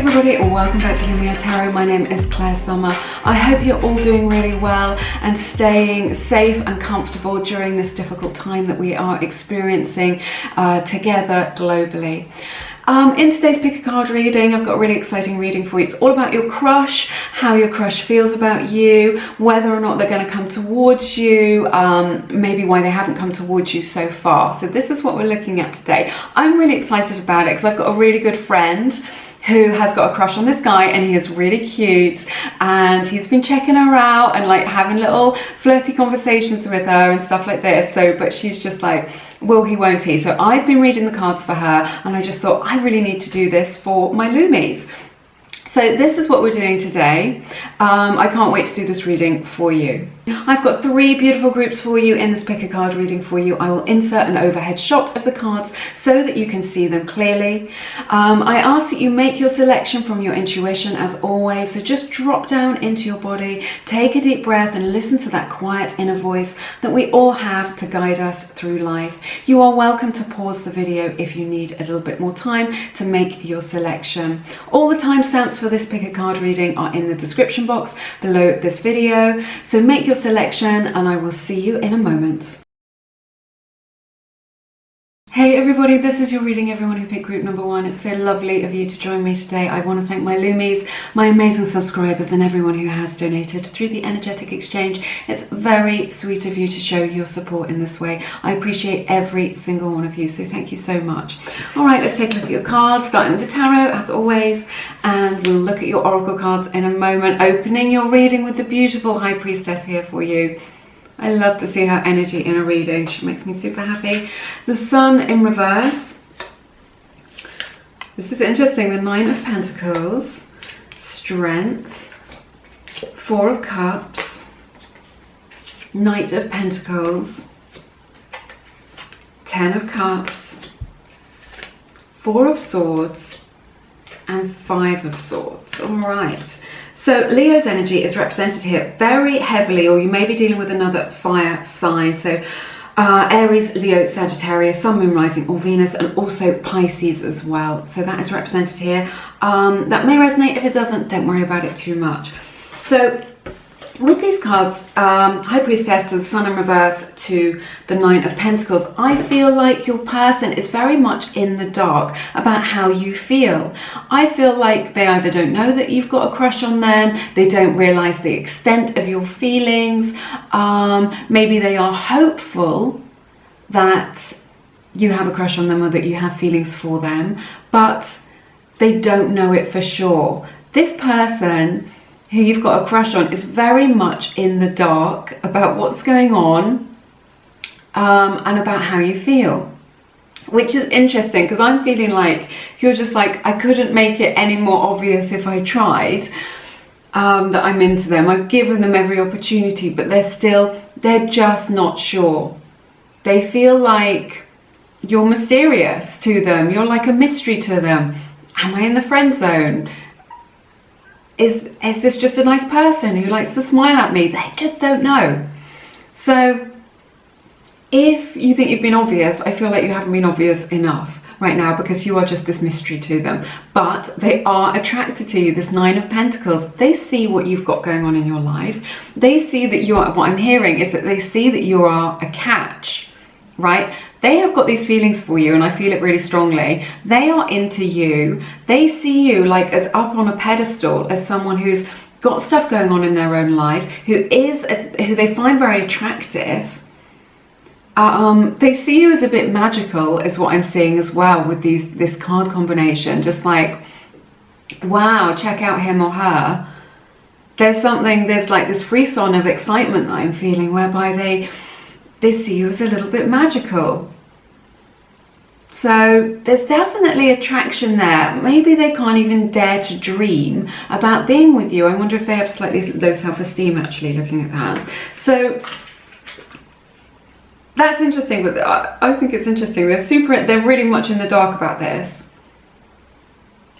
everybody, welcome back to Lumia Tarot. My name is Claire Summer. I hope you're all doing really well and staying safe and comfortable during this difficult time that we are experiencing together globally. In today's pick a card reading, I've got a really exciting reading for you. It's all about your crush, how your crush feels about you, whether or not they're going to come towards you, maybe why they haven't come towards you so far. So this is what we're looking at today. I'm really excited about it because I've got a really good friend who has got a crush on this guy, and he is really cute, and he's been checking her out and like having little flirty conversations with her and stuff like this. So but she's just like, will he, won't he? So I've been reading the cards for her, and I just thought I really need to do this for my Loomies. So this is what we're doing today. I can't wait to do this reading for you. I've got 3 beautiful groups for you in this pick a card reading for you. I will insert an overhead shot of the cards so that you can see them clearly. I ask that you make your selection from your intuition as always. So just drop down into your body, take a deep breath and listen to that quiet inner voice that we all have to guide us through life. You are welcome to pause the video if you need a little bit more time to make your selection. All the timestamps for this pick a card reading are in the description box below this video. So make your selection and I will see you in a moment. Hey everybody, this is your reading, everyone who picked group number 1. It's so lovely of you to join me today. I want to thank my Loomies, my amazing subscribers and everyone who has donated through the energetic exchange. It's very sweet of you to show your support in this way. I appreciate every single one of you, so thank you so much. All right, let's take a look at your cards, starting with the tarot as always, and we'll look at your oracle cards in a moment, opening your reading with the beautiful High Priestess here for you. I love to see her energy in a reading. She makes me super happy. The Sun in reverse. This is interesting. The 9 of Pentacles, Strength, 4 of Cups, Knight of Pentacles, 10 of Cups, 4 of Swords, and 5 of Swords. All right. So Leo's energy is represented here very heavily, or you may be dealing with another fire sign. So Aries, Leo, Sagittarius, Sun, Moon, Rising, or Venus, and also Pisces as well. So that is represented here. That may resonate. If it doesn't, don't worry about it too much. So with these cards, High Priestess to the Sun in reverse to the 9 of Pentacles, I feel like your person is very much in the dark about how you feel. I feel like they either don't know that you've got a crush on them, they don't realise the extent of your feelings, maybe they are hopeful that you have a crush on them or that you have feelings for them, but they don't know it for sure. This person who you've got a crush on is very much in the dark about what's going on and about how you feel, which is interesting because I'm feeling like you're just like, I couldn't make it any more obvious if I tried that I'm into them. I've given them every opportunity, but they're just not sure. They feel like you're mysterious to them. You're like a mystery to them. Am I in the friend zone? Is this just a nice person who likes to smile at me? They just don't know. So if you think you've been obvious, I feel like you haven't been obvious enough right now because you are just this mystery to them. But they are attracted to you, this 9 of Pentacles. They see what you've got going on in your life. They see that you are, what I'm hearing is that they see that you are a catch, right? They have got these feelings for you, and I feel it really strongly. They are into you. They see you like as up on a pedestal, as someone who's got stuff going on in their own life, who they find very attractive. They see you as a bit magical, is what I'm seeing as well with this card combination. Just like, wow, check out him or her. There's like this frisson of excitement that I'm feeling, whereby they see you as a little bit magical. So there's definitely attraction there. Maybe they can't even dare to dream about being with you. I wonder if they have slightly low self-esteem actually, looking at that. So that's interesting, but I think it's interesting. They're really much in the dark about this.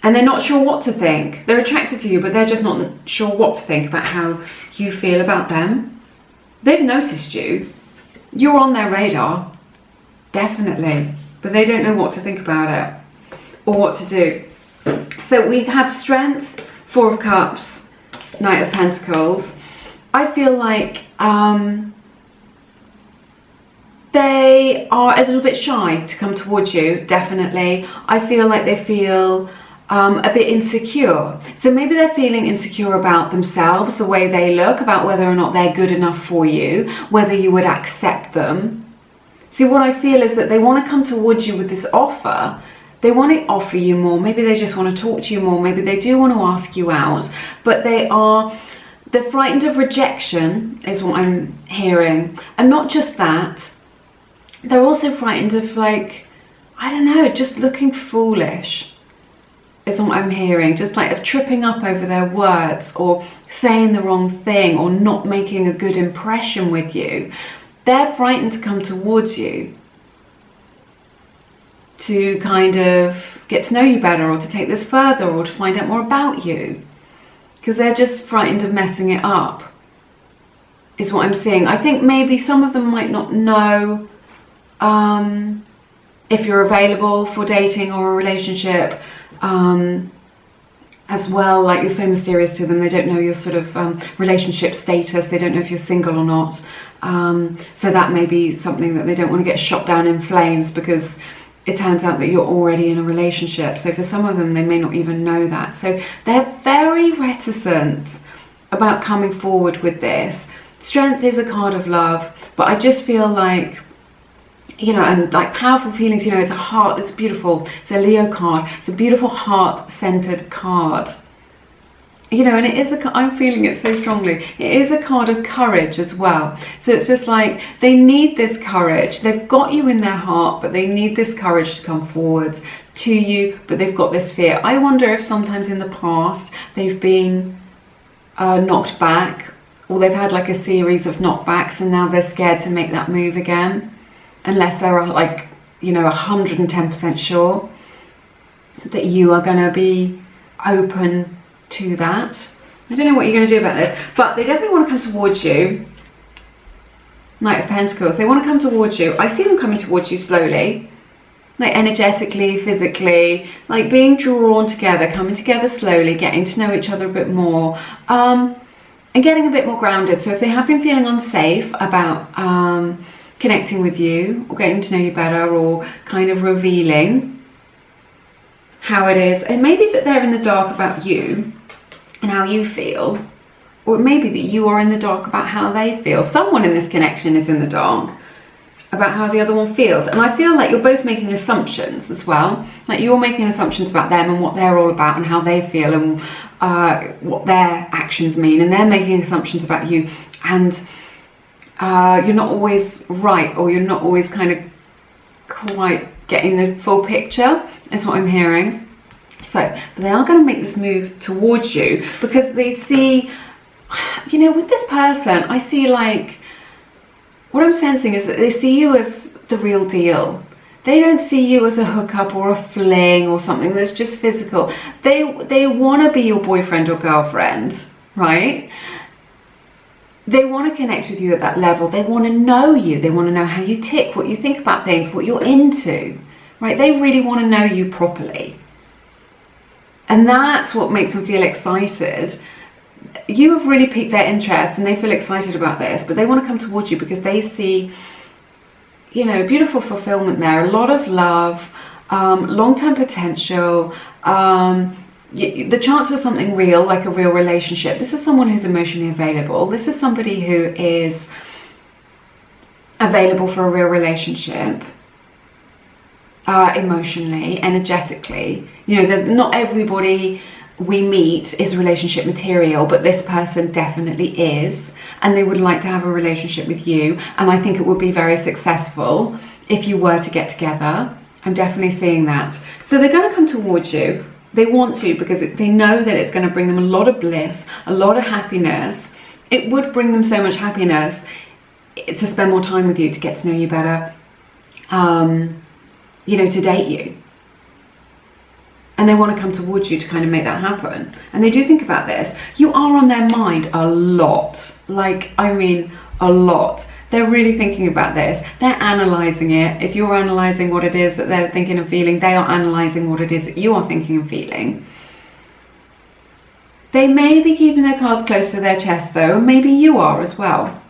And they're not sure what to think. They're attracted to you, but they're just not sure what to think about how you feel about them. They've noticed you. You're on their radar, definitely, but they don't know what to think about it or what to do. So we have Strength, Four of Cups, Knight of Pentacles. I feel like they are a little bit shy to come towards you, definitely. I feel like they feel a bit insecure. So maybe they're feeling insecure about themselves, the way they look, about whether or not they're good enough for you, whether you would accept them. See, what I feel is that they want to come towards you with this offer. They want to offer you more. Maybe they just want to talk to you more. Maybe they do want to ask you out, but they're frightened of rejection is what I'm hearing. And not just that, they're also frightened of, like, I don't know, just looking foolish is what I'm hearing. Just like of tripping up over their words or saying the wrong thing or not making a good impression with you. They're frightened to come towards you, to kind of get to know you better, or to take this further, or to find out more about you, because they're just frightened of messing it up is what I'm seeing. I think maybe some of them might not know if you're available for dating or a relationship as well. Like, you're so mysterious to them. They don't know your sort of relationship status. They don't know if you're single or not. So that may be something that they don't want to get shot down in flames, because it turns out that you're already in a relationship. So for some of them, they may not even know that. So they're very reticent about coming forward with this. Strength is a card of love, but I just feel like, you know, and like powerful feelings, you know, it's a heart, it's beautiful. It's a Leo card. It's a beautiful heart-centered card. You know, and it is I'm feeling it so strongly. It is a card of courage as well. So it's just like they need this courage. They've got you in their heart, but they need this courage to come forward to you, but they've got this fear. I wonder if sometimes in the past they've been knocked back, or they've had like a series of knockbacks, and now they're scared to make that move again, unless they're like, you know, 110% sure that you are going to be open to that. I don't know what you're going to do about this, but they definitely want to come towards you. Knight of Pentacles. They want to come towards you. I see them coming towards you slowly, like energetically, physically, like being drawn together, coming together slowly, getting to know each other a bit more, and getting a bit more grounded. So if they have been feeling unsafe about connecting with you, or getting to know you better, or kind of revealing how it is, and maybe that they're in the dark about you and how you feel, or maybe that you are in the dark about how they feel. Someone in this connection is in the dark about how the other one feels, and I feel like you're both making assumptions as well. Like, you're making assumptions about them and what they're all about and how they feel and what their actions mean, and they're making assumptions about you, and you're not always right, or you're not always kind of quite getting the full picture, is what I'm hearing. So, but they are going to make this move towards you because they see, you know, with this person, I see, like, what I'm sensing is that they see you as the real deal. They don't see you as a hookup or a fling or something that's just physical. They want to be your boyfriend or girlfriend, right? They want to connect with you at that level. They want to know you. They want to know how you tick, what you think about things, what you're into, right? They really want to know you properly. And that's what makes them feel excited. You have really piqued their interest and they feel excited about this, but they want to come towards you because they see, you know, beautiful fulfillment there, a lot of love, long-term potential, the chance for something real, like a real relationship. This is someone who's emotionally available. This is somebody who is available for a real relationship, emotionally, energetically. You know, not everybody we meet is relationship material, but this person definitely is, and they would like to have a relationship with you, and I think it would be very successful if you were to get together. I'm definitely seeing that. So they're going to come towards you. They want to, because they know that it's going to bring them a lot of bliss, a lot of happiness. It would bring them so much happiness to spend more time with you, to get to know you better, you know, to date you. And they want to come towards you to kind of make that happen. And they do think about this. You are on their mind a lot. Like, I mean, a lot. They're really thinking about this. They're analysing it. If you're analysing what it is that they're thinking and feeling, they are analysing what it is that you are thinking and feeling. They may be keeping their cards close to their chest though, and maybe you are as well.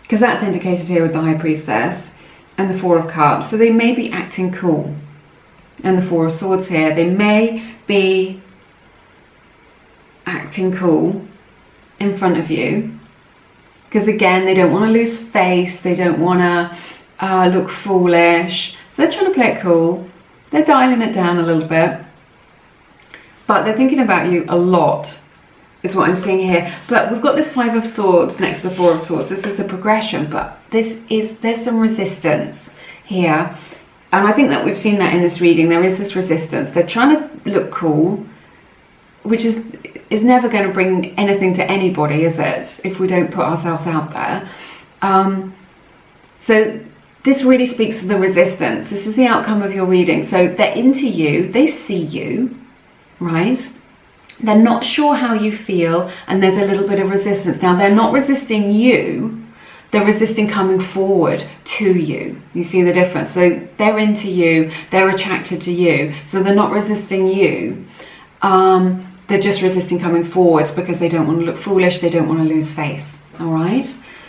Because that's indicated here with the High Priestess and the Four of Cups. So they may be acting cool. And the Four of Swords here. They may be acting cool in front of you. Because again, they don't want to lose face. They don't want to look foolish. So they're trying to play it cool. They're dialing it down a little bit. But they're thinking about you a lot, is what I'm seeing here. But we've got this Five of Swords next to the Four of Swords. This is a progression, but there's some resistance here. And I think that we've seen that in this reading. There is this resistance. They're trying to look cool, which is never going to bring anything to anybody, is it? If we don't put ourselves out there. So this really speaks to the resistance. This is the outcome of your reading. So they're into you. They see you. Right? They're not sure how you feel, and there's a little bit of resistance. Now, they're not resisting you, they're resisting coming forward to you. You see the difference? So they're into you, they're attracted to you, so they're not resisting you. They're just resisting coming forwards because they don't want to look foolish, they don't want to lose face. All right?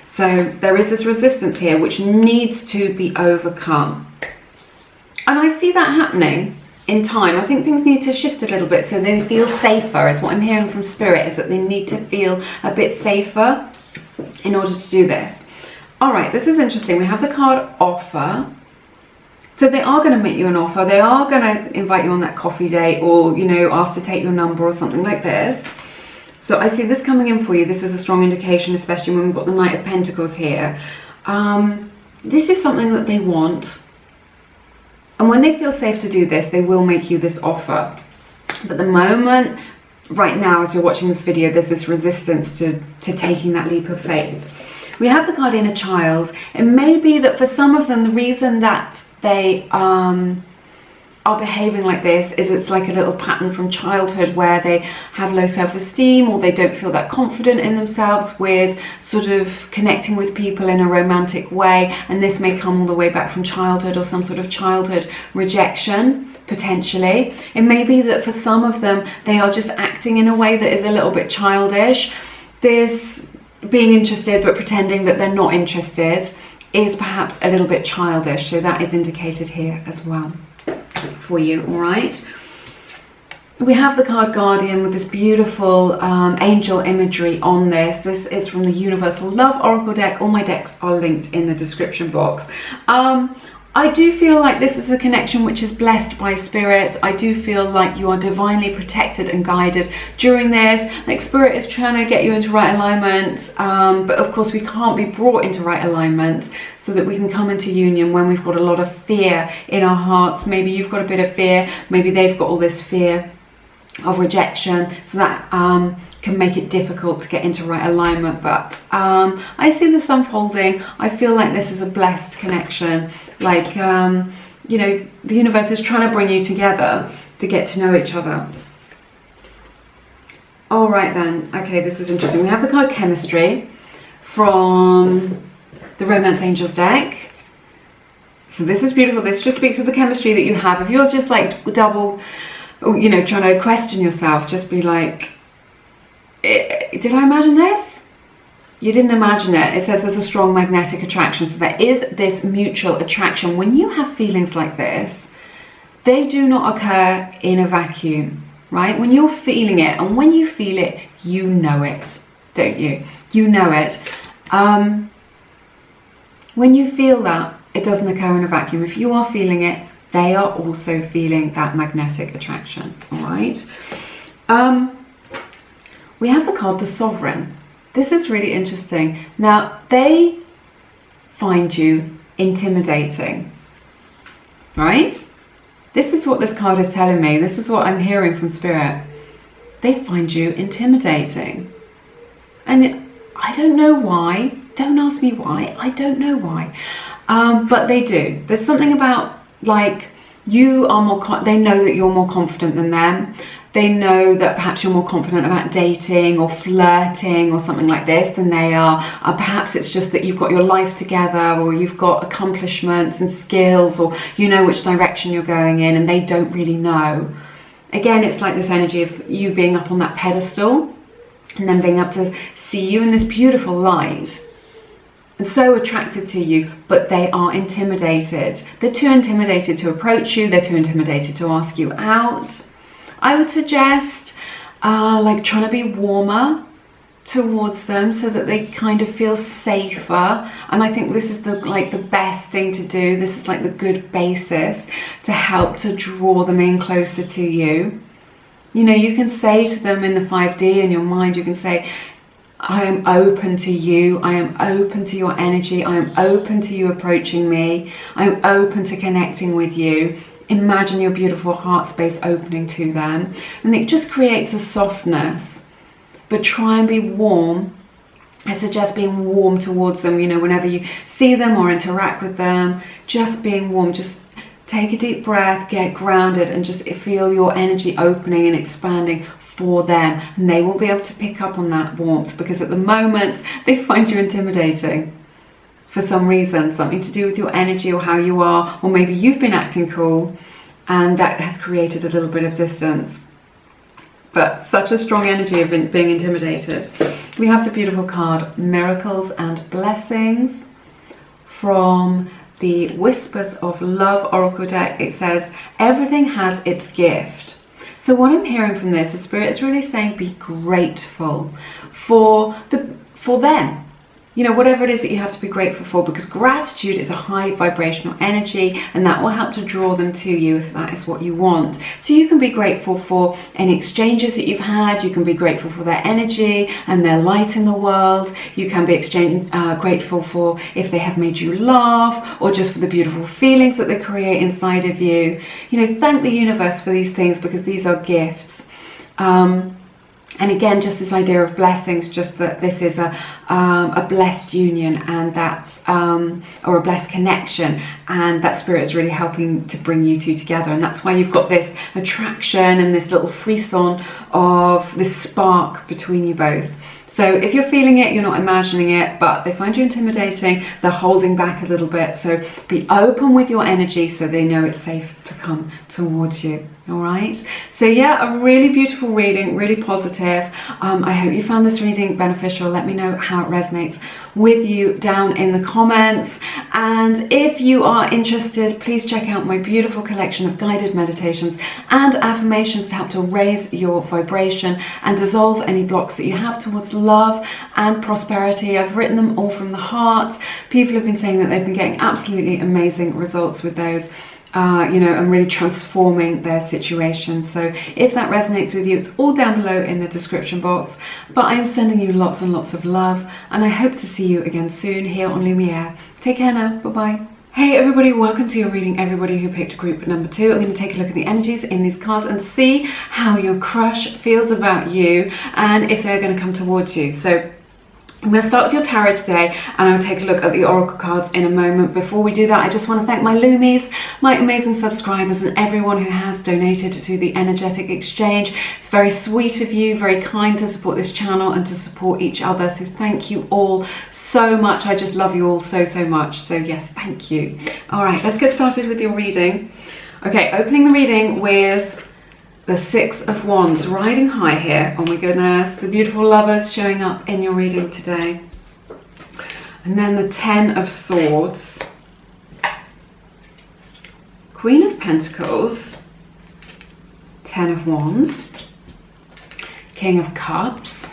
So there is this resistance here which needs to be overcome. And I see that happening in time. I think things need to shift a little bit so they feel safer, is what I'm hearing from Spirit, is that they need to feel a bit safer in order to do this. All right, this is interesting. We have the card offer. So they are going to make you an offer. They are going to invite you on that coffee date, or, you know, ask to take your number or something like this. So I see this coming in for you. This is a strong indication, especially when we've got the Knight of Pentacles here. This is something that they want. And when they feel safe to do this, they will make you this offer. But the moment, right now, as you're watching this video, there's this resistance to taking that leap of faith. We have the card Inner Child. It may be that for some of them, the reason that they are behaving like this is it's like a little pattern from childhood where they have low self-esteem, or they don't feel that confident in themselves with sort of connecting with people in a romantic way, and this may come all the way back from childhood or some sort of childhood rejection, potentially. It may be that for some of them they are just acting in a way that is a little bit childish. This being interested but pretending that they're not interested is perhaps a little bit childish, so that is indicated here as well for you. All right, we have the card Guardian with this beautiful angel imagery on this. This is from the Universal Love Oracle deck. All my decks are linked in the description box. I do feel like this is a connection which is blessed by Spirit. I do feel like you are divinely protected and guided during this. Like Spirit is trying to get you into right alignment, but of course we can't be brought into right alignment so that we can come into union when we've got a lot of fear in our hearts. Maybe you've got a bit of fear, maybe they've got all this fear of rejection, so that can make it difficult to get into right alignment. But I see this unfolding. I feel like this is a blessed connection. Like, you know, the universe is trying to bring you together to get to know each other. All right then. Okay, this is interesting. We have the card Chemistry from the Romance Angels deck. So this is beautiful. This just speaks of the chemistry that you have. If you're just like double, you know, trying to question yourself, just be like, did I imagine this? You didn't imagine it. It says there's a strong magnetic attraction. So there is this mutual attraction. When you have feelings like this, they do not occur in a vacuum, right? When you're feeling it, and when you feel it, you know it, don't you? You know it. When you feel that, it doesn't occur in a vacuum. If you are feeling it, they are also feeling that magnetic attraction, all right? We have the card the Sovereign. This is really interesting. Now, they find you intimidating, right? This is what this card is telling me. This is what I'm hearing from Spirit. They find you intimidating. And I don't know why. Don't ask me why. I don't know why. But they do. There's something about, like, you are more, they know that you're more confident than them. They know that perhaps you're more confident about dating or flirting or something like this than they are. Perhaps it's just that you've got your life together, or you've got accomplishments and skills, or you know which direction you're going in and they don't really know. Again, it's like this energy of you being up on that pedestal and then being able to see you in this beautiful light and so attracted to you, but they are intimidated. They're too intimidated to approach you. They're too intimidated to ask you out. I would suggest like trying to be warmer towards them so that they kind of feel safer. And I think this is the best thing to do. This is like the good basis to help to draw them in closer to you. You know, you can say to them in the 5D in your mind, you can say, I am open to you. I am open to your energy. I am open to you approaching me. I am open to connecting with you. Imagine your beautiful heart space opening to them, and it just creates a softness. But try and be warm. I suggest being warm towards them, you know, whenever you see them or interact with them, just being warm. Just take a deep breath, get grounded, and just feel your energy opening and expanding for them. And they will be able to pick up on that warmth, because at the moment they find you intimidating. For some reason, something to do with your energy or how you are, or maybe you've been acting cool and that has created a little bit of distance. But such a strong energy of being intimidated. We have the beautiful card Miracles and Blessings from the Whispers of Love Oracle deck. It says everything has its gift. So what I'm hearing from this is Spirit is really saying be grateful for them. You know, whatever it is that you have to be grateful for, because gratitude is a high vibrational energy and that will help to draw them to you if that is what you want. So you can be grateful for any exchanges that you've had. You can be grateful for their energy and their light in the world. You can be grateful for if they have made you laugh, or just for the beautiful feelings that they create inside of you. You know, thank the universe for these things, because these are gifts. And again, just this idea of blessings, just that this is a blessed union, and that, or a blessed connection, and that Spirit is really helping to bring you two together. And that's why you've got this attraction and this little frisson of this spark between you both. So if you're feeling it, you're not imagining it, but they find you intimidating, they're holding back a little bit. So be open with your energy so they know it's safe to come towards you. All right. So yeah, a really beautiful reading, really positive. I hope you found this reading beneficial. Let me know how it resonates with you down in the comments. And if you are interested, please check out my beautiful collection of guided meditations and affirmations to help to raise your vibration and dissolve any blocks that you have towards love and prosperity. I've written them all from the heart. People have been saying that they've been getting absolutely amazing results with those. You know, and really transforming their situation. So if that resonates with you, it's all down below in the description box. But I am sending you lots and lots of love, and I hope to see you again soon here on Lumiere. Take care now. Bye-bye. Hey everybody, welcome to your reading. Everybody who picked group number 2, I'm going to take a look at the energies in these cards and see how your crush feels about you and if they're going to come towards you. So I'm going to start with your tarot today, and I'll take a look at the oracle cards in a moment. Before we do that, I just want to thank my Loomies, my amazing subscribers, and everyone who has donated through the energetic exchange. It's very sweet of you, very kind to support this channel and to support each other. So thank you all so much. I just love you all so much. So yes, thank you. All right, let's get started with your reading. Okay, opening the reading with the 6 of Wands, riding high here. Oh my goodness, the beautiful lovers showing up in your reading today. And then the 10 of Swords, Queen of Pentacles, 10 of Wands, King of Cups,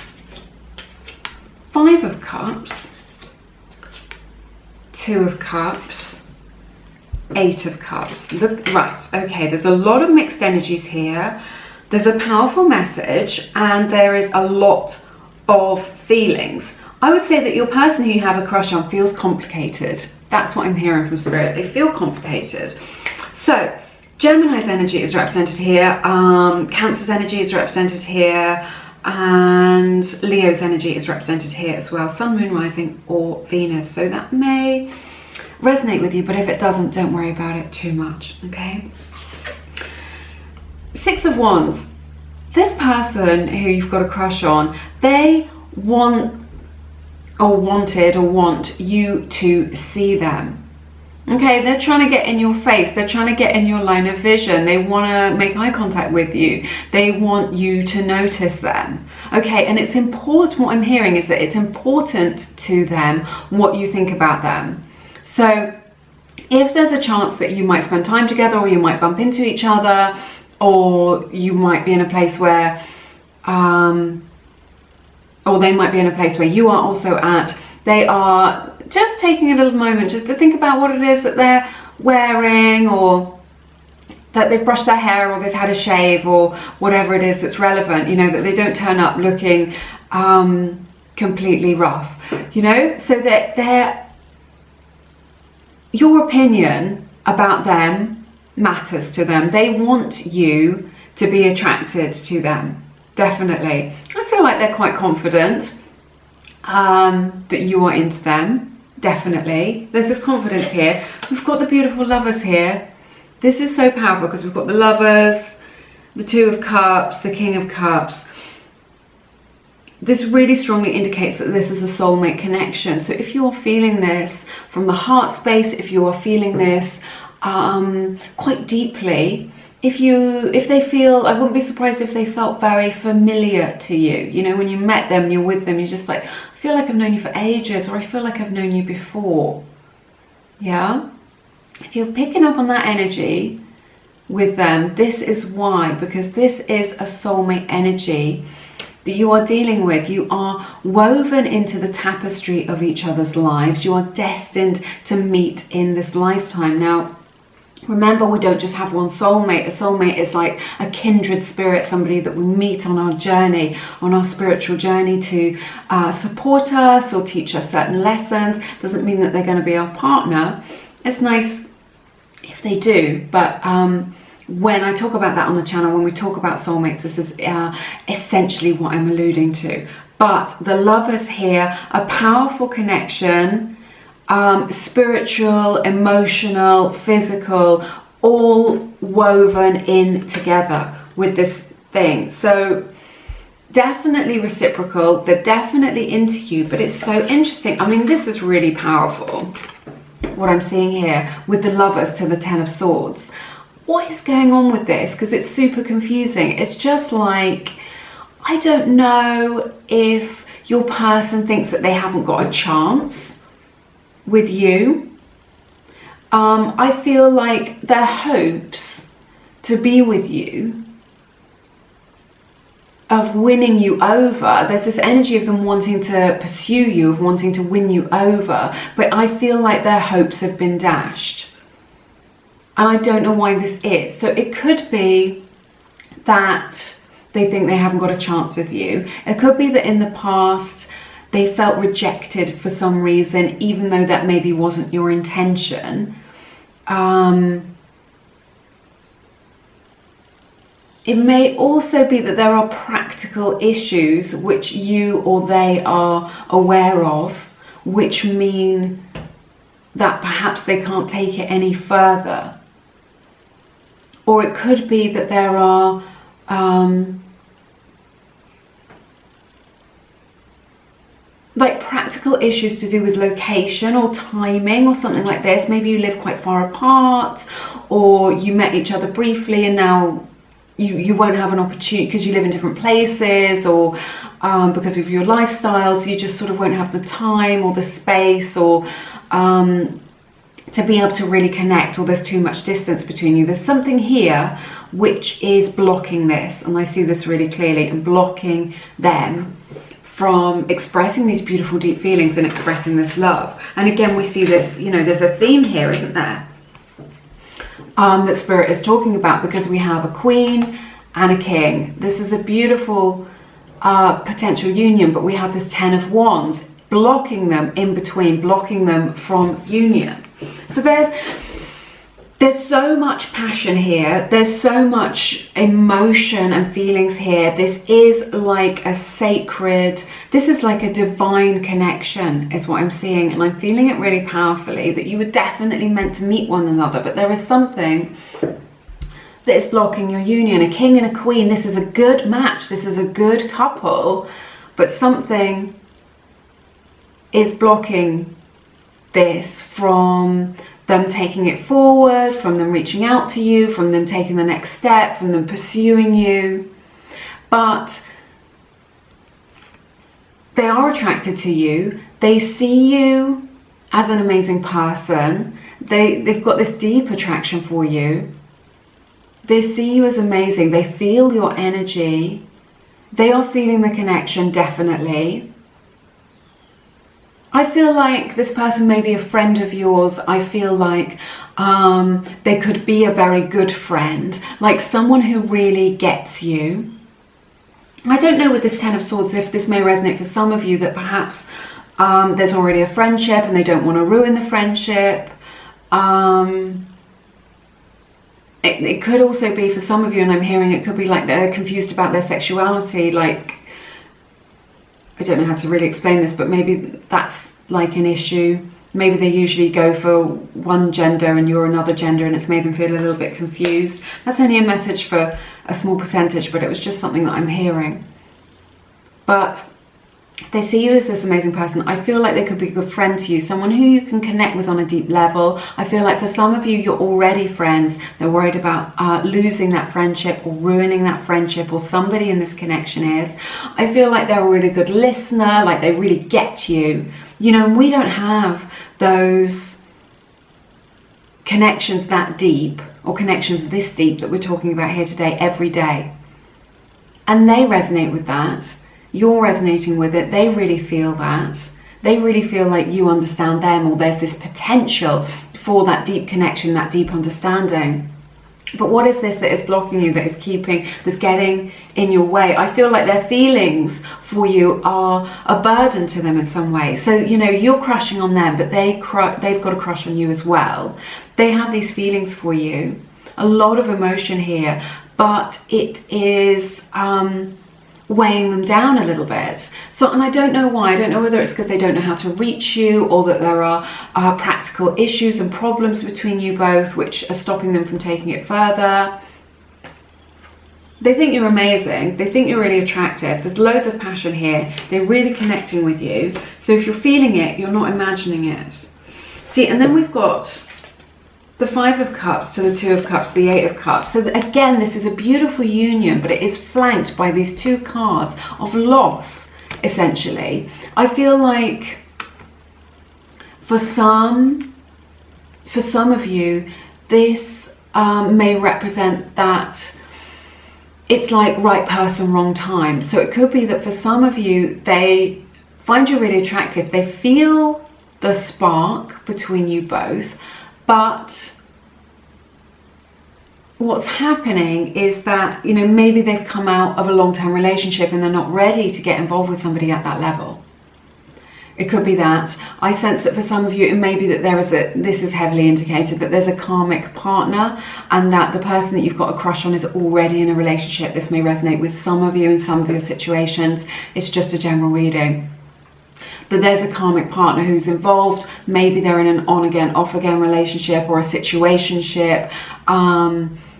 5 of Cups, 2 of Cups, 8 of Cups. Look, right, okay, there's a lot of mixed energies here. There's a powerful message, and there is a lot of feelings. I would say that your person who you have a crush on feels complicated. That's what I'm hearing from Spirit. They feel complicated. So Gemini's energy is represented here, Cancer's energy is represented here, and Leo's energy is represented here as well. Sun, Moon, Rising, or Venus. So that may resonate with you, but if it doesn't, don't worry about it too much. Okay, 6 of Wands. this person who you've got a crush on, they want you to see them. Okay, they're trying to get in your face, they're trying to get in your line of vision, they want to make eye contact with you, they want you to notice them. Okay, and it's important, what I'm hearing is that it's important to them what you think about them. So if there's a chance that you might spend time together, or you might bump into each other, or you might be in a place where or they might be in a place where you are also at, they are just taking a little moment just to think about what it is that they're wearing, or that they've brushed their hair, or they've had a shave, or whatever it is that's relevant, you know, that they don't turn up looking completely rough, you know, so that your opinion about them matters to them. They want you to be attracted to them, definitely. I feel like they're quite confident that you are into them. Definitely. There's this confidence here. We've got the beautiful lovers here. This is so powerful because we've got the lovers, the Two of Cups, the King of Cups. This really strongly indicates that this is a soulmate connection. So if you're feeling this from the heart space, if you are feeling this quite deeply, if they feel, I wouldn't be surprised if they felt very familiar to you. You know, when you met them, you're with them, you're just like, I feel like I've known you for ages, or I feel like I've known you before. Yeah? If you're picking up on that energy with them, this is why, because this is a soulmate energy that you are dealing with. You are woven into the tapestry of each other's lives. You are destined to meet in this lifetime. Now, remember, we don't just have one soulmate. A soulmate is like a kindred spirit, somebody that we meet on our journey, on our spiritual journey, to support us or teach us certain lessons. Doesn't mean that they're going to be our partner. It's nice if they do, but when I talk about that on the channel, when we talk about soulmates, this is essentially what I'm alluding to. But the lovers here, a powerful connection, spiritual, emotional, physical, all woven in together with this thing. So definitely reciprocal, they're definitely into you, but it's so interesting. I mean, this is really powerful, what I'm seeing here with the lovers to the Ten of Swords. What is going on with this? Because it's super confusing. It's just like, I don't know if your person thinks that they haven't got a chance with you. I feel like their hopes to be with you, of winning you over, there's this energy of them wanting to pursue you, of wanting to win you over, but I feel like their hopes have been dashed. And I don't know why this is. So it could be that they think they haven't got a chance with you. It could be that in the past they felt rejected for some reason, even though that maybe wasn't your intention. It may also be that there are practical issues which you or they are aware of, which mean that perhaps they can't take it any further. Or it could be that there are like practical issues to do with location or timing or something like this. Maybe you live quite far apart, or you met each other briefly and now you won't have an opportunity because you live in different places, or because of your lifestyles, you just sort of won't have the time or the space, or to be able to really connect, or there's too much distance between you. There's something here which is blocking this, and I see this really clearly, and blocking them from expressing these beautiful deep feelings and expressing this love. And again, we see this, you know, there's a theme here, isn't there, that Spirit is talking about, because we have a Queen and a King. This is a beautiful potential union, but we have this Ten of Wands blocking them in between, blocking them from union. So there's so much passion here, there's so much emotion and feelings here. This is like a sacred, this is like a divine connection is what I'm seeing, and I'm feeling it really powerfully, that you were definitely meant to meet one another, but there is something that is blocking your union. A king and a queen, this is a good match, this is a good couple, but something is blocking this from them taking it forward, from them reaching out to you, from them taking the next step, from them pursuing you. But they are attracted to you. They see you as an amazing person. They've got this deep attraction for you. They see you as amazing. They feel your energy. They are feeling the connection, definitely. I feel like this person may be a friend of yours. I feel like they could be a very good friend, like someone who really gets you. I don't know with this Ten of Swords if this may resonate for some of you, that perhaps there's already a friendship and they don't want to ruin the friendship. It could also be for some of you, and I'm hearing it could be like they're confused about their sexuality. Like, I don't know how to really explain this, but maybe that's like an issue. Maybe they usually go for one gender and you're another gender, and it's made them feel a little bit confused. That's only a message for a small percentage, but it was just something that I'm hearing. But they see you as this amazing person. I feel like they could be a good friend to you, someone who you can connect with on a deep level. I feel like for some of you, you're already friends. They're worried about losing that friendship or ruining that friendship, or somebody in this connection is. I feel like they're a really good listener, like they really get you. You know, and we don't have those connections that deep, or connections this deep that we're talking about here today every day. And they resonate with that. You're resonating with it. They really feel that. They really feel like you understand them, or there's this potential for that deep connection, that deep understanding. But what is this that is blocking you, that is keeping, that's getting in your way? I feel like their feelings for you are a burden to them in some way. So, you know, you're crushing on them, but they've got a crush on you as well. They have these feelings for you. A lot of emotion here, but it is weighing them down a little bit. So, and I don't know why. I don't know whether it's because they don't know how to reach you, or that there are practical issues and problems between you both which are stopping them from taking it further. They think you're amazing. They think you're really attractive. There's loads of passion here. They're really connecting with you. So if you're feeling it, you're not imagining it. See, and then we've got the Five of Cups to the Two of Cups, the Eight of Cups. So again, this is a beautiful union, but it is flanked by these two cards of loss, essentially. I feel like for some of you, this may represent that it's like right person, wrong time. So it could be that for some of you, they find you really attractive. They feel the spark between you both. But what's happening is that, you know, maybe they've come out of a long-term relationship and they're not ready to get involved with somebody at that level. It could be that. I sense that for some of you, it may be that this is heavily indicated, that there's a karmic partner, and that the person that you've got a crush on is already in a relationship. This may resonate with some of you in some of your situations. It's just a general reading. That there's a karmic partner who's involved. Maybe they're in an on-again, off-again relationship, or a situationship.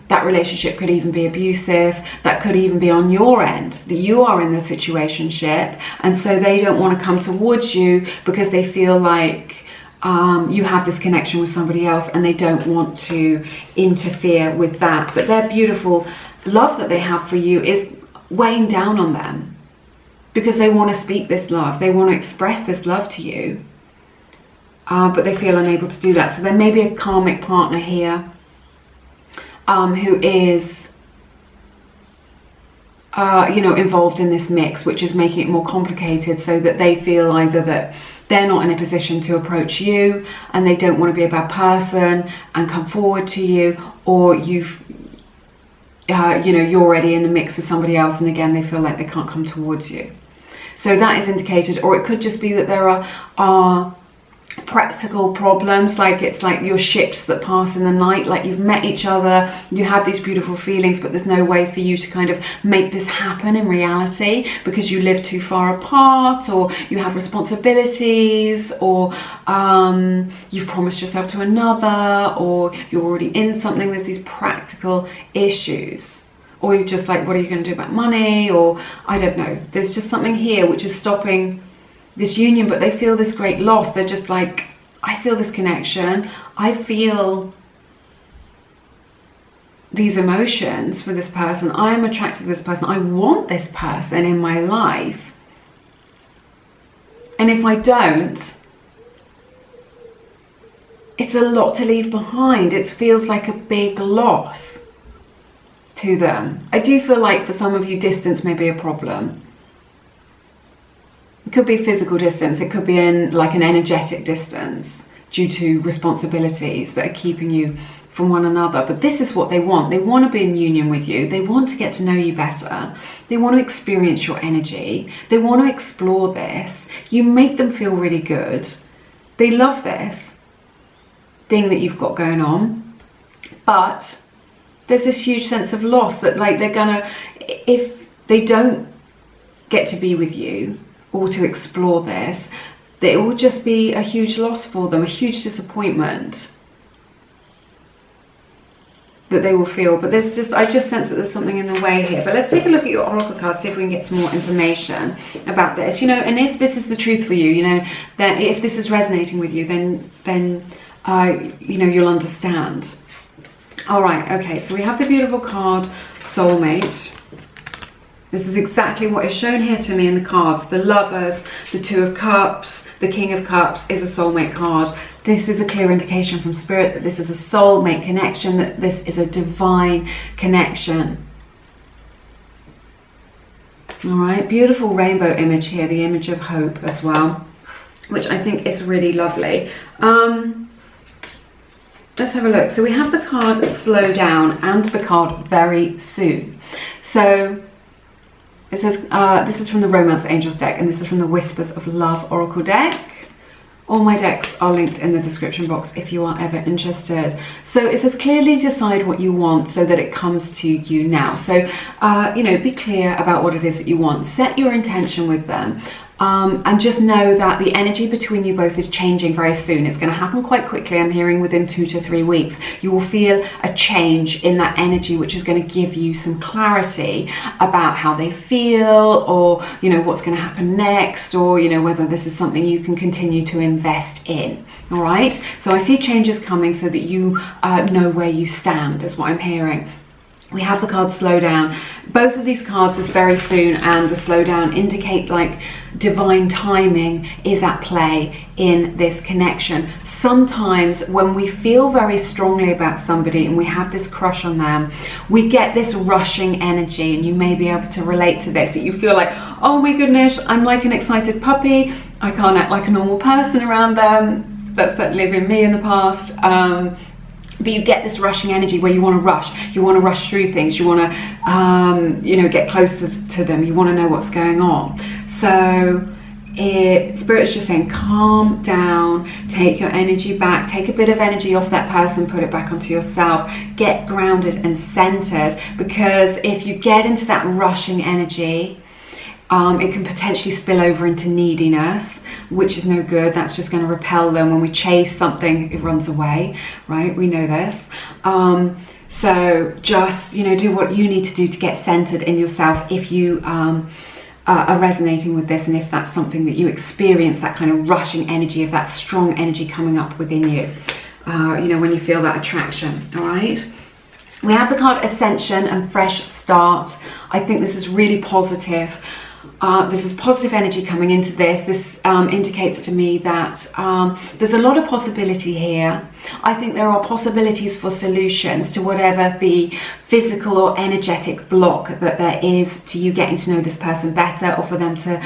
That relationship could even be abusive. That could even be on your end, that you are in the situationship, and so they don't want to come towards you because they feel like you have this connection with somebody else, and they don't want to interfere with that. But their beautiful love that they have for you is weighing down on them, because they want to speak this love, they want to express this love to you, but they feel unable to do that. So there may be a karmic partner here who is, you know, involved in this mix, which is making it more complicated, so that they feel either that they're not in a position to approach you and they don't want to be a bad person and come forward to you, or you know, you're already in the mix with somebody else, and again they feel like they can't come towards you. So that is indicated. Or it could just be that there are practical problems, like it's like your ships that pass in the night, like you've met each other, you have these beautiful feelings, but there's no way for you to kind of make this happen in reality because you live too far apart, or you have responsibilities, or you've promised yourself to another, or you're already in something. There's these practical issues, or you're just like, what are you going to do about money? Or I don't know, there's just something here which is stopping this union, but they feel this great loss. They're just like, I feel this connection, I feel these emotions for this person, I am attracted to this person, I want this person in my life, and if I don't, it's a lot to leave behind. It feels like a big loss to them. I do feel like for some of you, distance may be a problem. It could be physical distance, it could be in like an energetic distance due to responsibilities that are keeping you from one another. But this is what they want. They want to be in union with you. They want to get to know you better. They want to experience your energy. They want to explore this. You make them feel really good. They love this thing that you've got going on. But there's this huge sense of loss that like they're gonna, if they don't get to be with you, or to explore this, that it will just be a huge loss for them, a huge disappointment that they will feel. But there's just, I just sense that there's something in the way here. But let's take a look at your oracle cards, see if we can get some more information about this, you know. And if this is the truth for you, you know, that if this is resonating with you, then you know, you'll understand. All right, okay, so we have the beautiful card soulmate. This is exactly what is shown here to me in the cards. The Lovers, the Two of Cups, the King of Cups is a soulmate card. This is a clear indication from Spirit that this is a soulmate connection, that this is a divine connection. All right, beautiful rainbow image here, the image of hope as well, which I think is really lovely. Let's have a look. So we have the card Slow Down and the card Very Soon. So it says, this is from the Romance Angels deck, and this is from the Whispers of Love Oracle deck. All my decks are linked in the description box if you are ever interested. So it says, clearly decide what you want so that it comes to you now. So, you know, be clear about what it is that you want. Set your intention with them. And just know that the energy between you both is changing very soon. It's going to happen quite quickly. I'm hearing within 2 to 3 weeks. You will feel a change in that energy, which is going to give you some clarity about how they feel, or, you know, what's going to happen next, or, you know, whether this is something you can continue to invest in. All right. So I see changes coming so that you know where you stand, is what I'm hearing. We have the card Slow Down. Both of these cards, this Very Soon and the Slow Down, indicate like divine timing is at play in this connection. Sometimes when we feel very strongly about somebody and we have this crush on them, we get this rushing energy, and you may be able to relate to this, that you feel like, oh my goodness, I'm like an excited puppy. I can't act like a normal person around them. That's certainly been me in the past. But you get this rushing energy where you want to rush through things, you want to, you know, get closer to them, you want to know what's going on. So Spirit's just saying, calm down, take your energy back, take a bit of energy off that person, put it back onto yourself, get grounded and centered, because if you get into that rushing energy, it can potentially spill over into neediness, which is no good. That's just going to repel them. When we chase something, it runs away, right? We know this. So just, you know, do what you need to do to get centered in yourself if you are resonating with this, and if that's something that you experience, that kind of rushing energy, of that strong energy coming up within you, you know, when you feel that attraction. All right. We have the card Ascension and Fresh Start. I think this is really positive. This is positive energy coming into this. This indicates to me that there's a lot of possibility here. I think there are possibilities for solutions to whatever the physical or energetic block that there is to you getting to know this person better, or for them to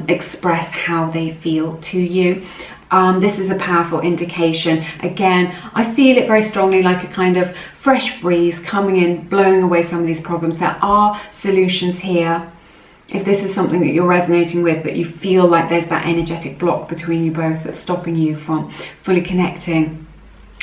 express how they feel to you. This is a powerful indication. Again, I feel it very strongly, like a kind of fresh breeze coming in, blowing away some of these problems. There are solutions here. if this is something that you're resonating with, that you feel like there's that energetic block between you both that's stopping you from fully connecting,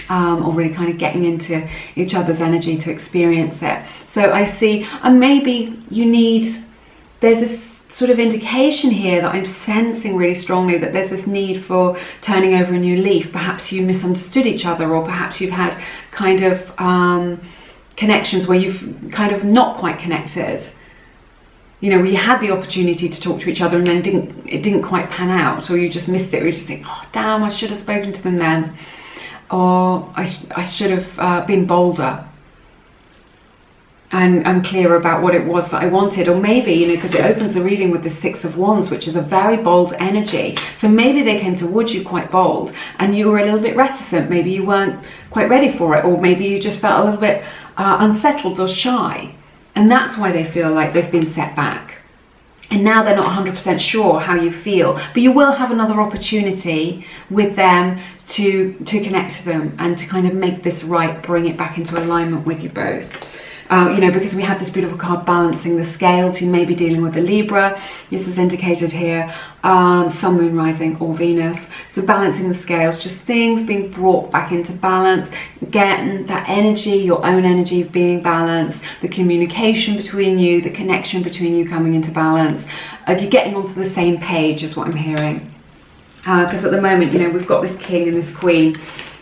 or really kind of getting into each other's energy to experience it. So I see, and maybe there's this sort of indication here that I'm sensing really strongly, that there's this need for turning over a new leaf. Perhaps you misunderstood each other, or perhaps you've had kind of connections where you've kind of not quite connected. You know, we had the opportunity to talk to each other and then it didn't quite pan out, or you just missed it, or you just think, oh damn, I should have spoken to them then, or I should have been bolder and clearer about what it was that I wanted. Or maybe, you know, because it opens the reading with the Six of Wands, which is a very bold energy, so maybe they came towards you quite bold and you were a little bit reticent, maybe you weren't quite ready for it, or maybe you just felt a little bit unsettled or shy. And that's why they feel like they've been set back. And now they're not 100% sure how you feel. But you will have another opportunity with them to connect to them and to kind of make this right, bring it back into alignment with you both. You know, because we have this beautiful card, balancing the scales. You may be dealing with a Libra. This is indicated here, Sun, Moon, Rising, or Venus. So balancing the scales, just things being brought back into balance, getting that energy, your own energy being balanced, the communication between you, the connection between you coming into balance. If you're getting onto the same page is what I'm hearing. Because at the moment, you know, we've got this King and this Queen,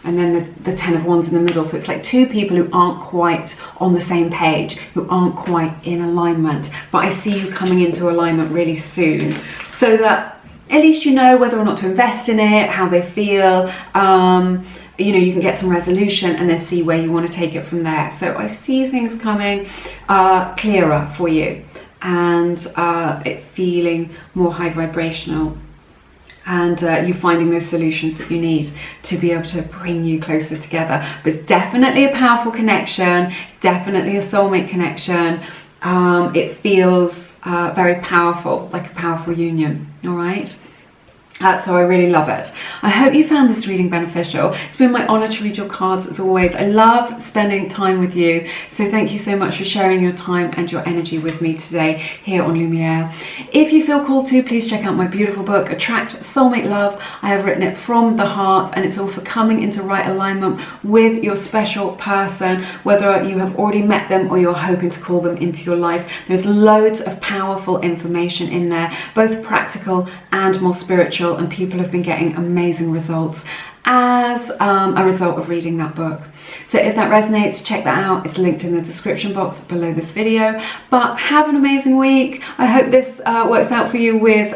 and then the Ten of Wands in the middle. So it's like two people who aren't quite on the same page, who aren't quite in alignment. But I see you coming into alignment really soon, so that at least you know whether or not to invest in it, how they feel. You know, you can get some resolution and then see where you want to take it from there. So I see things coming clearer for you, and it feeling more high vibrational. And you finding those solutions that you need to be able to bring you closer together. But it's definitely a powerful connection. It's definitely a soulmate connection. It feels very powerful, like a powerful union. All right. So I really love it. I hope you found this reading beneficial. It's been my honor to read your cards as always. I love spending time with you. So thank you so much for sharing your time and your energy with me today here on Lumiere. If you feel called to, please check out my beautiful book, Attract Soulmate Love. I have written it from the heart, and it's all for coming into right alignment with your special person, whether you have already met them or you're hoping to call them into your life. There's loads of powerful information in there, both practical and more spiritual, and people have been getting amazing results as a result of reading that book. So if that resonates, check that out. It's linked in the description box below this video. But have an amazing week. I hope this works out for you with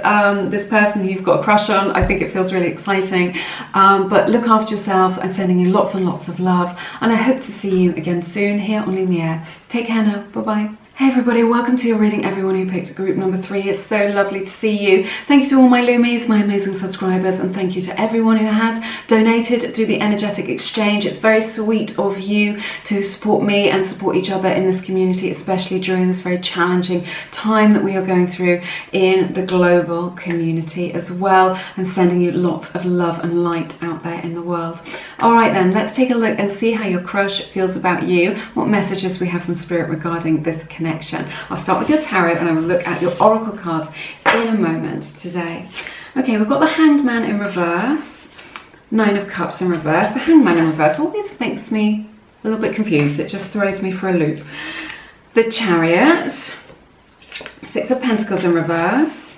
this person who you've got a crush on. I think it feels really exciting. But look after yourselves. I'm sending you lots and lots of love, and I hope to see you again soon here on Lumiere. Take care now. Bye-bye. Hey everybody, welcome to your reading, everyone who picked group number 3. It's so lovely to see you. Thank you to all my Lumies, my amazing subscribers, and thank you to everyone who has donated through the energetic exchange. It's very sweet of you to support me and support each other in this community, especially during this very challenging time that we are going through in the global community as well, and sending you lots of love and light out there in the world. All right then, let's take a look and see how your crush feels about you, what messages we have from Spirit regarding this connection. I'll start with your tarot and I will look at your oracle cards in a moment today. Okay, we've got the Hanged Man in reverse, Nine of Cups in reverse, the Hanged Man in reverse. All this makes me a little bit confused. It just throws me for a loop. The Chariot, Six of Pentacles in reverse,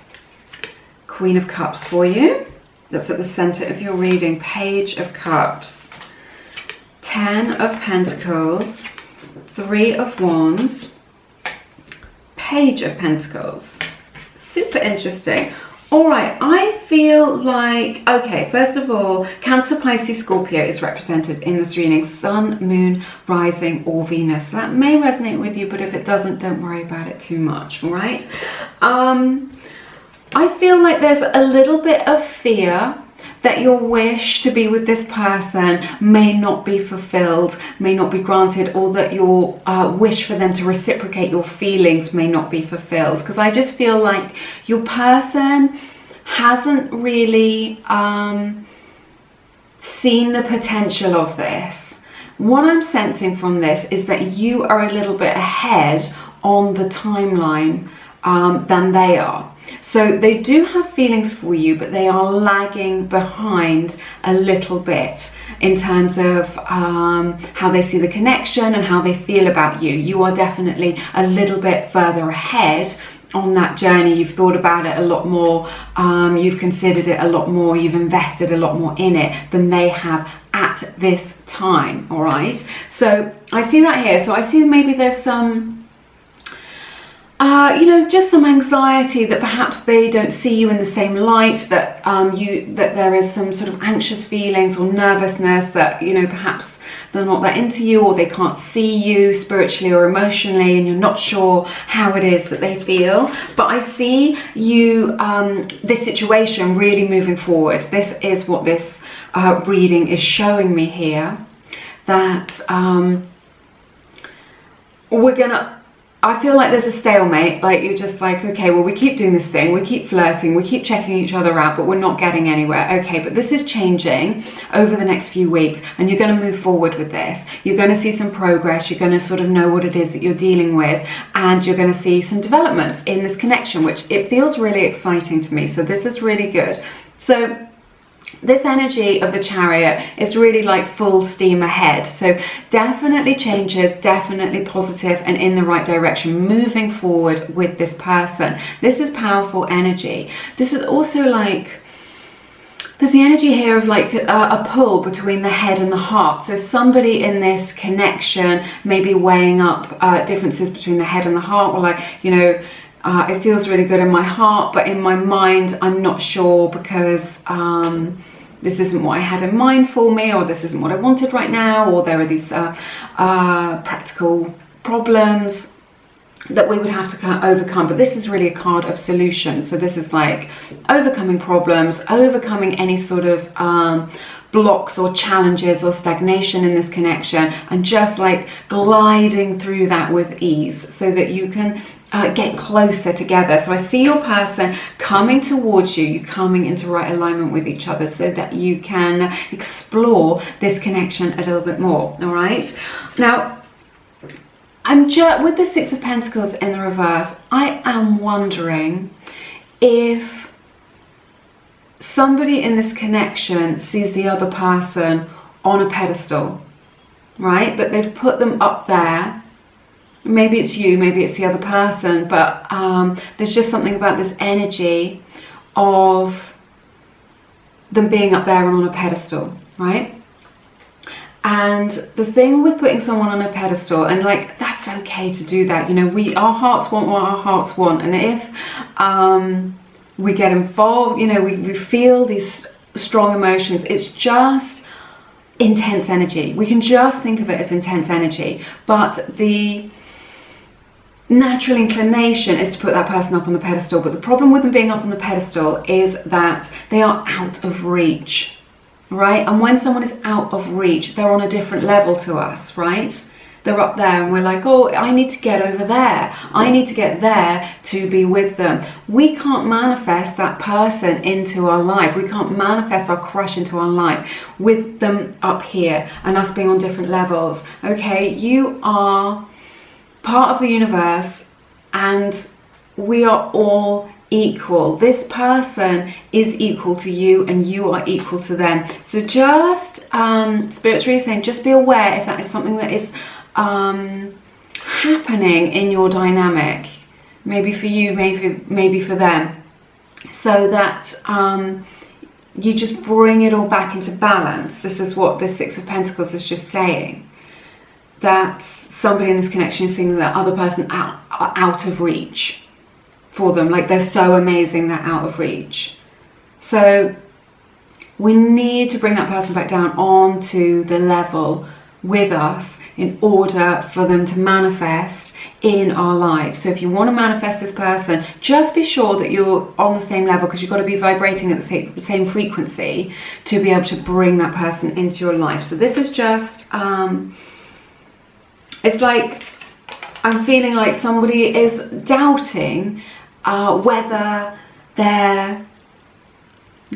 Queen of Cups for you. That's at the center of your reading. Page of Cups, Ten of Pentacles, Three of Wands, Page of Pentacles. Super interesting. All right, I feel like, okay, first of all, Cancer, Pisces, Scorpio is represented in this reading. Sun, Moon, Rising, or Venus. So that may resonate with you, but if it doesn't, don't worry about it too much, all right? I feel like there's a little bit of fear that your wish to be with this person may not be fulfilled, may not be granted, or that your wish for them to reciprocate your feelings may not be fulfilled. Because I just feel like your person hasn't really seen the potential of this. What I'm sensing from this is that you are a little bit ahead on the timeline than they are. So they do have feelings for you, but they are lagging behind a little bit in terms of how they see the connection and how they feel about you. You are definitely a little bit further ahead on that journey. You've thought about it a lot more, you've considered it a lot more, you've invested a lot more in it than they have at this time. All right, so I see that here. So I see maybe there's some you know, just some anxiety that perhaps they don't see you in the same light, that that there is some sort of anxious feelings or nervousness, that, you know, perhaps they're not that into you, or they can't see you spiritually or emotionally, and you're not sure how it is that they feel. But I see you, this situation really moving forward. This is what this reading is showing me here, that we're gonna, I feel like there's a stalemate. Like, you're just like, okay, well, we keep doing this thing, we keep flirting, we keep checking each other out, but we're not getting anywhere. Okay, but this is changing over the next few weeks, and you're going to move forward with this. You're going to see some progress. You're going to sort of know what it is that you're dealing with, and you're going to see some developments in this connection, which it feels really exciting to me. So this is really good. So this energy of the Chariot is really like full steam ahead. So definitely changes, definitely positive and in the right direction, moving forward with this person. This is powerful energy. This is also like, there's the energy here of like a pull between the head and the heart. So somebody in this connection may be weighing up differences between the head and the heart, or like, you know, it feels really good in my heart, but in my mind, I'm not sure, because this isn't what I had in mind for me, or this isn't what I wanted right now, or there are these practical problems that we would have to overcome. But this is really a card of solution. So this is like overcoming problems, overcoming any sort of blocks or challenges or stagnation in this connection, and just like gliding through that with ease, so that you can get closer together. So I see your person coming towards you, you coming into right alignment with each other, so that you can explore this connection a little bit more. All right, now I'm just with the Six of Pentacles in the reverse. I am wondering if somebody in this connection sees the other person on a pedestal, right? That they've put them up there. Maybe it's you, maybe it's the other person, but there's just something about this energy of them being up there and on a pedestal, right? And the thing with putting someone on a pedestal, and like, that's okay to do that, you know, our hearts want what our hearts want, and if we get involved, you know, we feel these strong emotions, it's just intense energy. We can just think of it as intense energy, but the natural inclination is to put that person up on the pedestal. But the problem with them being up on the pedestal is that they are out of reach, right? And when someone is out of reach, they're on a different level to us, right? They're up there and we're like, oh, I need to get over there, I need to get there to be with them. We can't manifest that person into our life. We can't manifest our crush into our life with them up here and us being on different levels. Okay, you are part of the universe, and we are all equal. This person is equal to you, and you are equal to them. So just Spirit's really saying, just be aware if that is something that is happening in your dynamic, maybe for you, maybe for them, so that you just bring it all back into balance. This is what the Six of Pentacles is just saying, that somebody in this connection is seeing that other person out of reach for them. Like, they're so amazing, they're out of reach. So we need to bring that person back down onto the level with us in order for them to manifest in our lives. So if you want to manifest this person, just be sure that you're on the same level, because you've got to be vibrating at the same frequency to be able to bring that person into your life. So this is just it's like, I'm feeling like somebody is doubting whether they're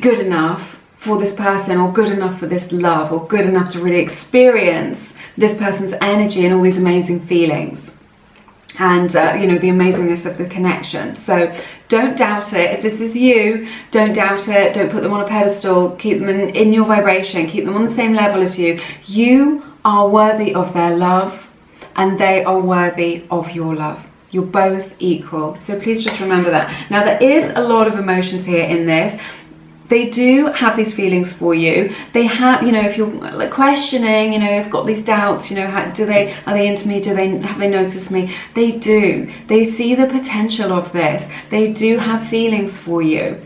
good enough for this person, or good enough for this love, or good enough to really experience this person's energy and all these amazing feelings. and you know, the amazingness of the connection. So don't doubt it. If this is you, don't doubt it. Don't put them on a pedestal. Keep them in your vibration. Keep them on the same level as you. You are worthy of their love, and they are worthy of your love. You're both equal. So please just remember that. Now, there is a lot of emotions here in this. They do have these feelings for you. They have, you know, if you're like questioning, you know, you've got these doubts, you know, are they into me? Have they noticed me? They do. They see the potential of this. They do have feelings for you.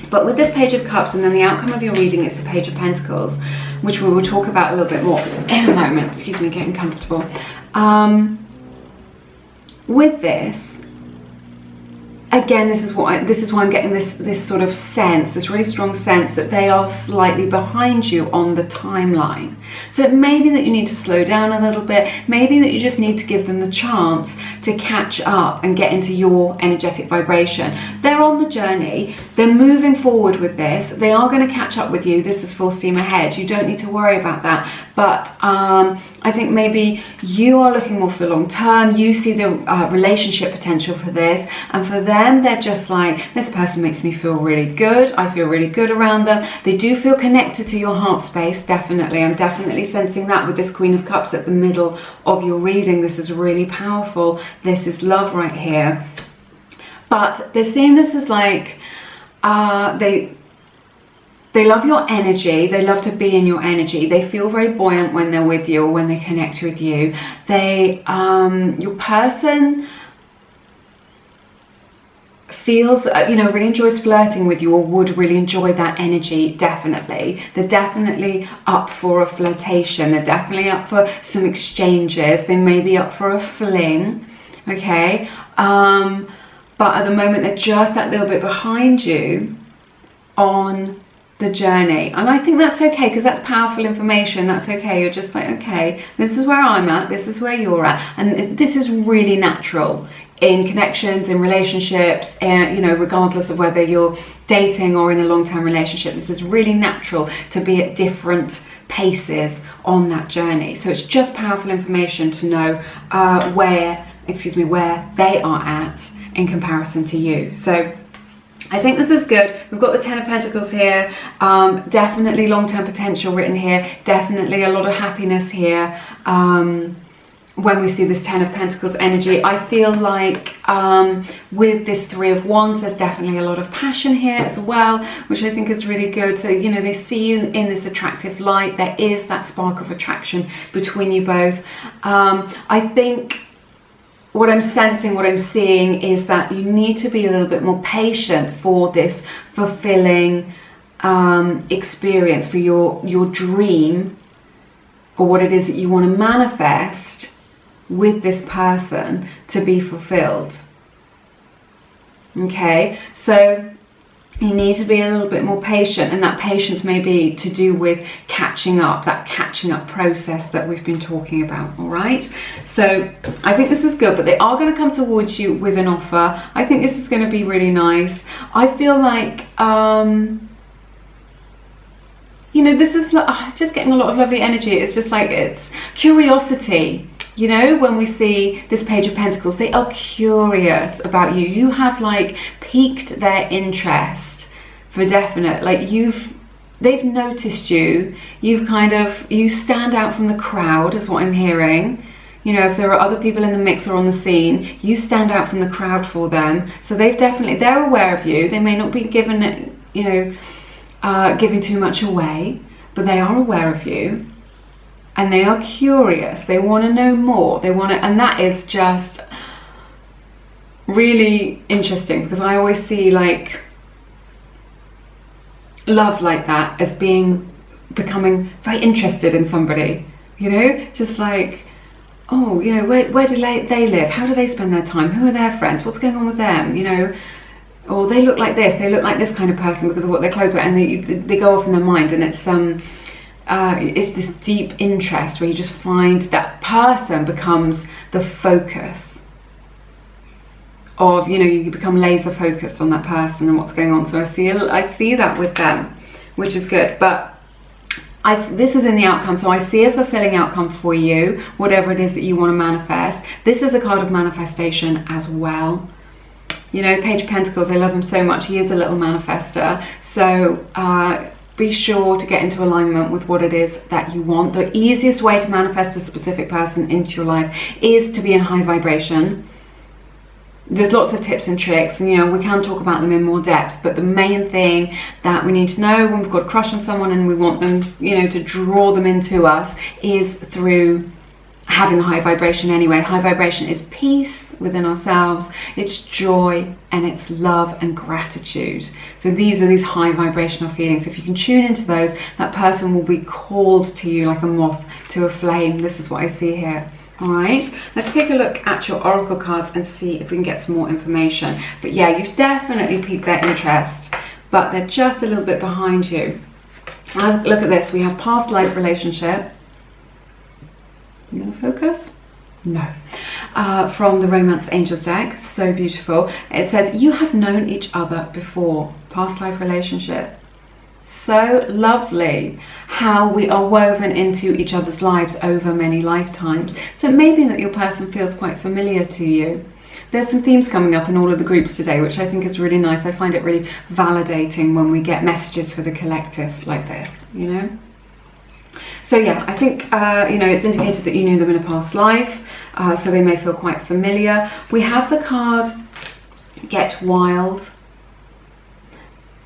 But with this Page of Cups, and then the outcome of your reading is the Page of Pentacles, which we will talk about a little bit more in a moment. Excuse me, getting comfortable. With this, again, this is why I'm getting this sort of sense, this really strong sense that they are slightly behind you on the timeline. So it may be that you need to slow down a little bit, maybe that you just need to give them the chance to catch up and get into your energetic vibration. They're on the journey, they're moving forward with this, they are going to catch up with you. This is full steam ahead, you don't need to worry about that. But I think maybe you are looking more for the long term, you see the relationship potential for this, and for them, they're just like, this person makes me feel really good, I feel really good around them. They do feel connected to your heart space, definitely. I'm definitely sensing that with this Queen of Cups at the middle of your reading. This is really powerful. This is love right here. But they're seeing this as like, they love your energy, they love to be in your energy, they feel very buoyant when they're with you or when they connect with you. Your person feels, you know, really enjoys flirting with you, or would really enjoy that energy, definitely. They're definitely up for a flirtation, they're definitely up for some exchanges, they may be up for a fling, okay? But at the moment, they're just that little bit behind you on the journey, and I think that's okay, because that's powerful information. That's okay. You're just like, okay, this is where I'm at, this is where you're at, and this is really natural in connections, in relationships, you know, regardless of whether you're dating or in a long-term relationship. This is really natural to be at different paces on that journey. So it's just powerful information to know where they are at in comparison to you. So I think this is good. We've got the Ten of Pentacles here, definitely long-term potential written here, definitely a lot of happiness here. When we see this Ten of Pentacles energy, I feel like with this Three of Wands, there's definitely a lot of passion here as well, which I think is really good. So, you know, they see you in this attractive light. There is that spark of attraction between you both. I think what I'm sensing, what I'm seeing is that you need to be a little bit more patient for this fulfilling experience, for your dream, or what it is that you want to manifest with this person to be fulfilled. Okay, so you need to be a little bit more patient, and that patience may be to do with catching up, that catching up process that we've been talking about. All right, so I think this is good, but they are going to come towards you with an offer. I think this is going to be really nice. I feel like you know, this is just getting a lot of lovely energy. It's just like, it's curiosity. You know, when we see this Page of Pentacles, they are curious about you. You have like piqued their interest for definite. Like they've noticed you. You stand out from the crowd, is what I'm hearing. You know, if there are other people in the mix or on the scene, you stand out from the crowd for them. So they're aware of you. They may not be giving it, you know, giving too much away, but they are aware of you. And they are curious, they want to know more, and that is just really interesting, because I always see like love like that as becoming very interested in somebody, you know, just like, oh, you know, where do they live, how do they spend their time, who are their friends, what's going on with them, you know, or they look like this kind of person because of what their clothes wear, and they go off in their mind, and it's this deep interest where you just find that person becomes the focus of, you know, you become laser focused on that person and what's going on. So I see that with them, which is good. But this is in the outcome, so I see a fulfilling outcome for you, whatever it is that you want to manifest. This is a card of manifestation as well. You know, Page of Pentacles, I love him so much. He is a little manifester. So be sure to get into alignment with what it is that you want. The easiest way to manifest a specific person into your life is to be in high vibration. There's lots of tips and tricks, and you know, we can talk about them in more depth, but the main thing that we need to know when we've got a crush on someone and we want them, you know, to draw them into us is through having a high vibration anyway. High vibration is peace within ourselves, it's joy, and it's love and gratitude. So these are these high vibrational feelings. If you can tune into those, that person will be called to you like a moth to a flame. This is what I see here. All right, let's take a look at your oracle cards and see if we can get some more information. But yeah, you've definitely piqued their interest, but they're just a little bit behind you. Now, look at this. We have past life relationship. You gonna focus? No. From the Romance Angels deck, so beautiful. It says, you have known each other before. Past life relationship. So lovely how we are woven into each other's lives over many lifetimes. So it may be that your person feels quite familiar to you. There's some themes coming up in all of the groups today, which I think is really nice. I find it really validating when we get messages for the collective like this, you know. So yeah, I think, you know, it's indicated that you knew them in a past life, so they may feel quite familiar. We have the card Get Wild.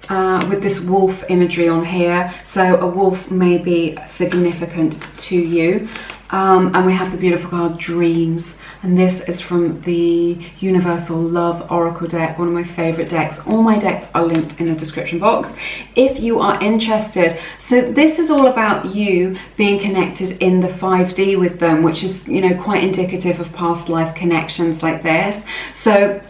With this wolf imagery on here, so a wolf may be significant to you, and we have the beautiful card Dreams, and this is from the Universal Love Oracle deck, one of my favorite decks. All my decks are linked in the description box if you are interested. So this is all about you being connected in the 5D with them, which is, you know, quite indicative of past life connections like this. So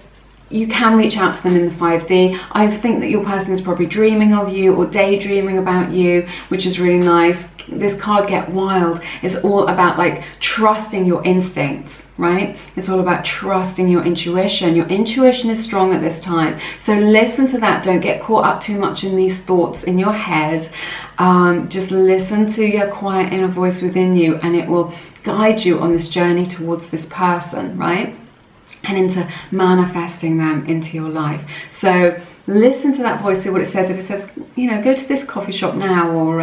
you can reach out to them in the 5D. I think that your person is probably dreaming of you or daydreaming about you, which is really nice. This card Get Wild is all about like trusting your instincts, right? It's all about trusting your intuition. Your intuition is strong at this time. So listen to that. Don't get caught up too much in these thoughts in your head. Just listen to your quiet inner voice within you, and it will guide you on this journey towards this person, right? And into manifesting them into your life. So listen to that voice, see what it says. If it says, you know, go to this coffee shop now, or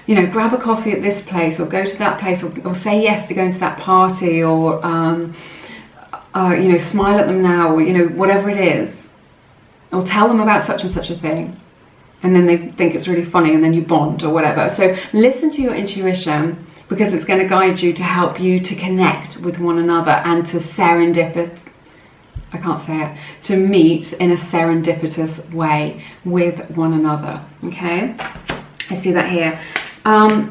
you know, grab a coffee at this place, or go to that place, or say yes to going to that party, or you know, smile at them now, or you know, whatever it is, or tell them about such and such a thing, and then they think it's really funny, and then you bond or whatever. So listen to your intuition, because it's going to guide you to help you to connect with one another and to to meet in a serendipitous way with one another. Okay, I see that here.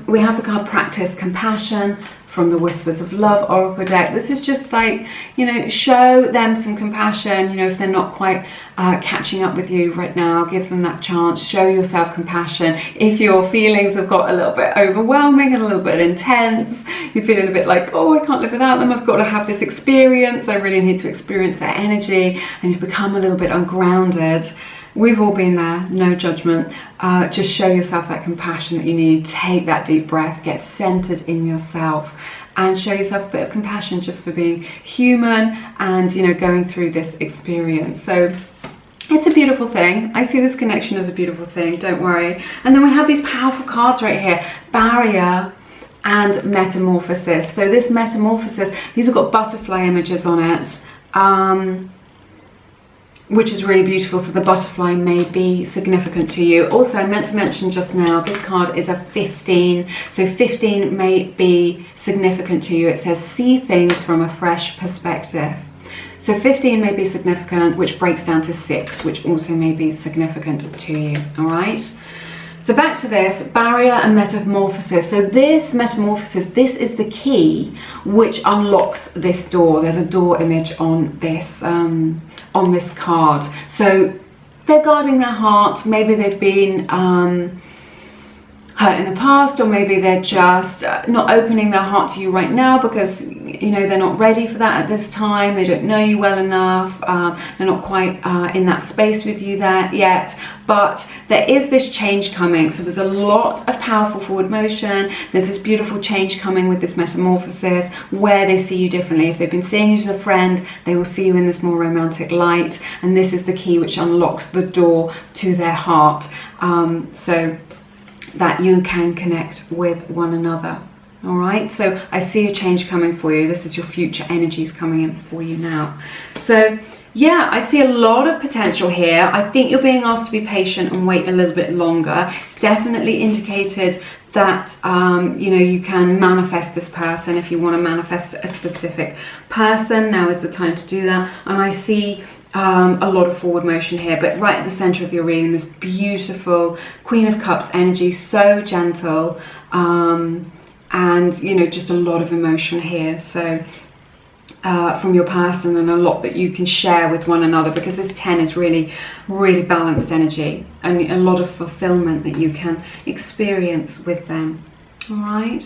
We have the card Practice Compassion from the Whispers of Love Oracle deck. This is just like, you know, show them some compassion. You know, if they're not quite catching up with you right now, give them that chance. Show yourself compassion. If your feelings have got a little bit overwhelming and a little bit intense, you're feeling a bit like, oh, I can't live without them, I've got to have this experience, I really need to experience their energy, and you've become a little bit ungrounded. We've all been there, no judgment. Just show yourself that compassion that you need. Take that deep breath, get centered in yourself, and show yourself a bit of compassion just for being human and, you know, going through this experience. So it's a beautiful thing. I see this connection as a beautiful thing, don't worry. And then we have these powerful cards right here, Barrier and Metamorphosis. So this Metamorphosis, these have got butterfly images on it. Which is really beautiful, so the butterfly may be significant to you. Also, I meant to mention just now, this card is a 15, so 15 may be significant to you. It says, see things from a fresh perspective. So 15 may be significant, which breaks down to 6, which also may be significant to you, all right? So back to this, Barrier and Metamorphosis. So this Metamorphosis, this is the key which unlocks this door. There's a door image on this card. So they're guarding their heart. Maybe they've been hurt in the past, or maybe they're just not opening their heart to you right now because you know, they're not ready for that at this time. They don't know you well enough. They're not quite in that space with you there yet. But there is this change coming. So there's a lot of powerful forward motion. There's this beautiful change coming with this metamorphosis where they see you differently. If they've been seeing you as a friend, they will see you in this more romantic light. And this is the key which unlocks the door to their heart, so that you can connect with one another. All right, so I see a change coming for you. This is your future energies coming in for you now. So yeah, I see a lot of potential here. I think you're being asked to be patient and wait a little bit longer. It's definitely indicated that you know, you can manifest this person. If you want to manifest a specific person, now is the time to do that. And I see a lot of forward motion here, but right at the center of your reading, this beautiful Queen of Cups energy, so gentle, and you know, just a lot of emotion here. So from your person, and a lot that you can share with one another, because this 10 is really balanced energy, and a lot of fulfillment that you can experience with them. All right,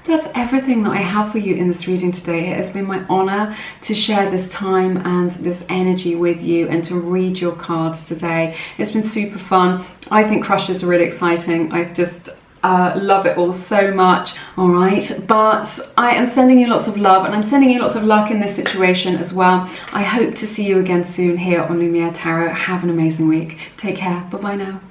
that's everything that I have for you in this reading today. It has been my honor to share this time and this energy with you, and to read your cards today. It's been super fun. I think crushes are really exciting. I just love it all so much. All right, but I am sending you lots of love, and I'm sending you lots of luck in this situation as well. I hope to see you again soon here on Lumiere Tarot. Have an amazing week. Take care. Bye bye now.